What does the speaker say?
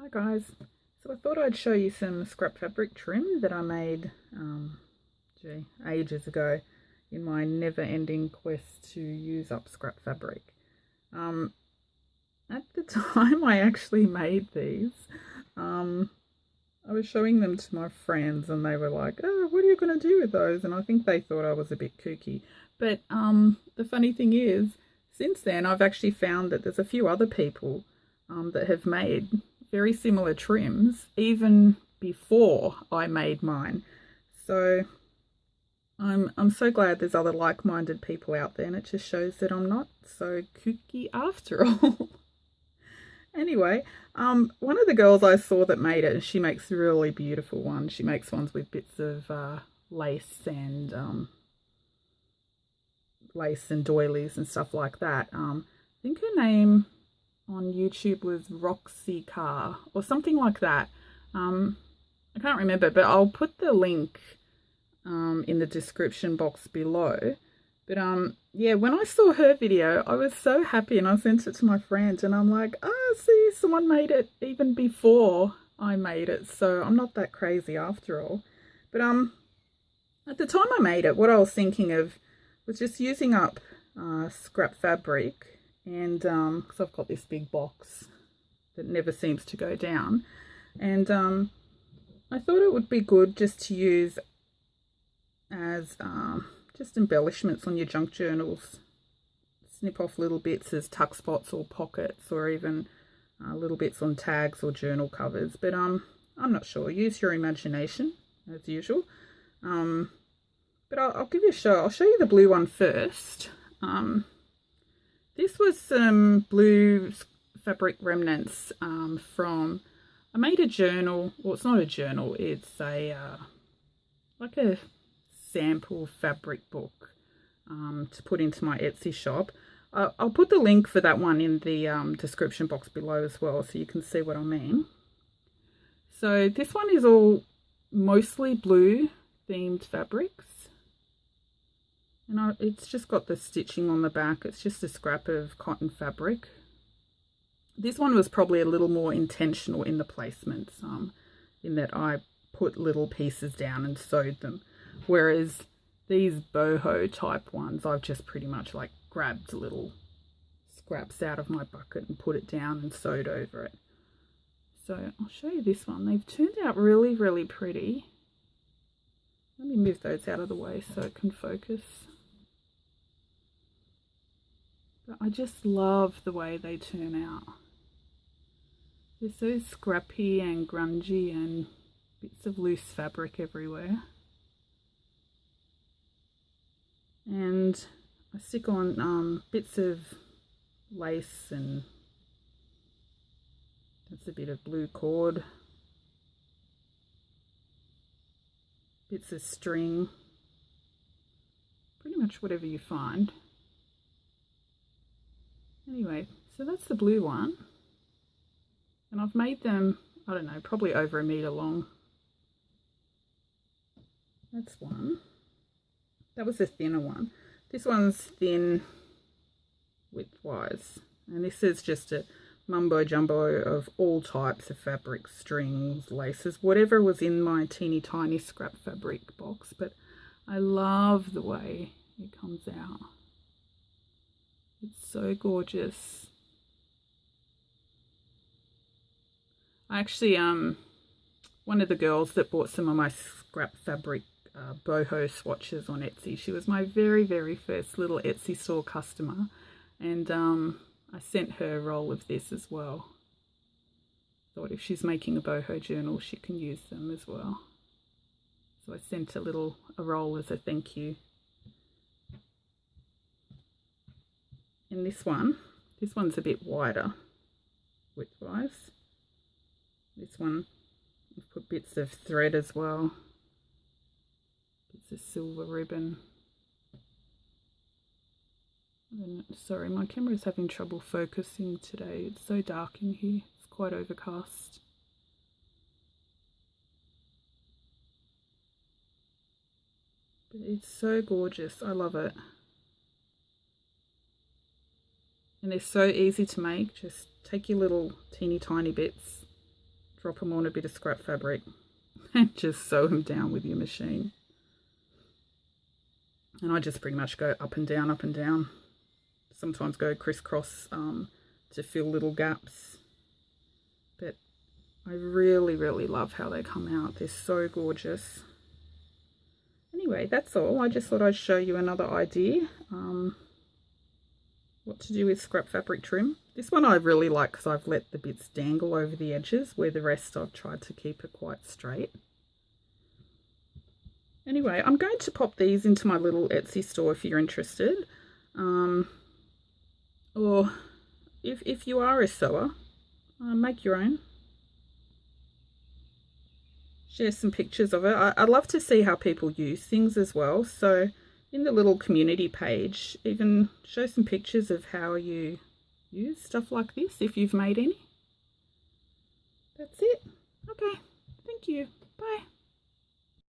Hi guys, so I thought I'd show you some scrap fabric trim that I made ages ago in my never-ending quest to use up scrap fabric. At the time I actually made these, I was showing them to my friends and they were like, oh, what are you going to do with those? And I think they thought I was a bit kooky. But the funny thing is, since then I've actually found that there's a few other people that have made very similar trims even before I made mine. So I'm so glad there's other like-minded people out there, and it just shows that I'm not so kooky after all. Anyway, one of the girls I saw that made it, she makes really beautiful ones. She makes ones with bits of lace and doilies and stuff like that. I think her name on YouTube was Roxy Carr or something like that. I can't remember, but I'll put the link in the description box below. But yeah, when I saw her video, I was so happy and I sent it to my friends and I'm like, oh, see, someone made it even before I made it. So I'm not that crazy after all. But at the time I made it, what I was thinking of was just using up scrap fabric, and because I've got this big box that never seems to go down, and I thought it would be good just to use as just embellishments on your junk journals. Snip off little bits as tuck spots or pockets, or even little bits on tags or journal covers. But I'm not sure. Use your imagination as usual. But I'll give you a show. I'll show you the blue one first. This was some blue fabric remnants from, I made a journal. Well, it's not a journal. It's a like a sample fabric book to put into my Etsy shop. I'll put the link for that one in the description box below as well, so you can see what I mean. So this one is all mostly blue themed fabrics. And it's just got the stitching on the back. It's just a scrap of cotton fabric. This one was probably a little more intentional in the placements, in that I put little pieces down and sewed them. Whereas these boho type ones, I've just pretty much like grabbed little scraps out of my bucket and put it down and sewed over it. So I'll show you this one. They've turned out really, really pretty. Let me move those out of the way so it can focus. But I just love the way they turn out. They're so scrappy and grungy and bits of loose fabric everywhere. And I stick on bits of lace, and that's a bit of blue cord, bits of string, pretty much whatever you find. Anyway, so that's the blue one, and I've made them, I don't know, probably over 1 meter long. That's one. That was a thinner one. This one's thin width-wise, and this is just a mumbo jumbo of all types of fabric, strings, laces, whatever was in my teeny tiny scrap fabric box. But I love the way it comes out. It's so gorgeous. I actually, one of the girls that bought some of my scrap fabric boho swatches on Etsy, she was my very, very first little Etsy store customer, and I sent her a roll of this as well. Thought if she's making a boho journal, she can use them as well. So I sent a roll as a thank you. And this one's a bit wider width-wise. This one, I've put bits of thread as well. Bits of silver ribbon. Sorry, my camera's having trouble focusing today. It's so dark in here. It's quite overcast. But it's so gorgeous. I love it. And they're so easy to make. Just take your little teeny tiny bits drop them on a bit of scrap fabric and just sew them down with your machine. And I just pretty much go up and down, up and down. Sometimes go crisscross to fill little gaps. But I really, really love how they come out. They're so gorgeous. Anyway, that's all. I just thought I'd show you another idea. What to do with scrap fabric trim. This one I really like because I've let the bits dangle over the edges, where the rest I've tried to keep it quite straight. Anyway, I'm going to pop these into my little Etsy store if you're interested. Or if you are a sewer, make your own. Share some pictures of it. I love to see how people use things as well. So in the little community page, even show some pictures of how you use stuff like this if you've made any. That's it. Okay, thank you.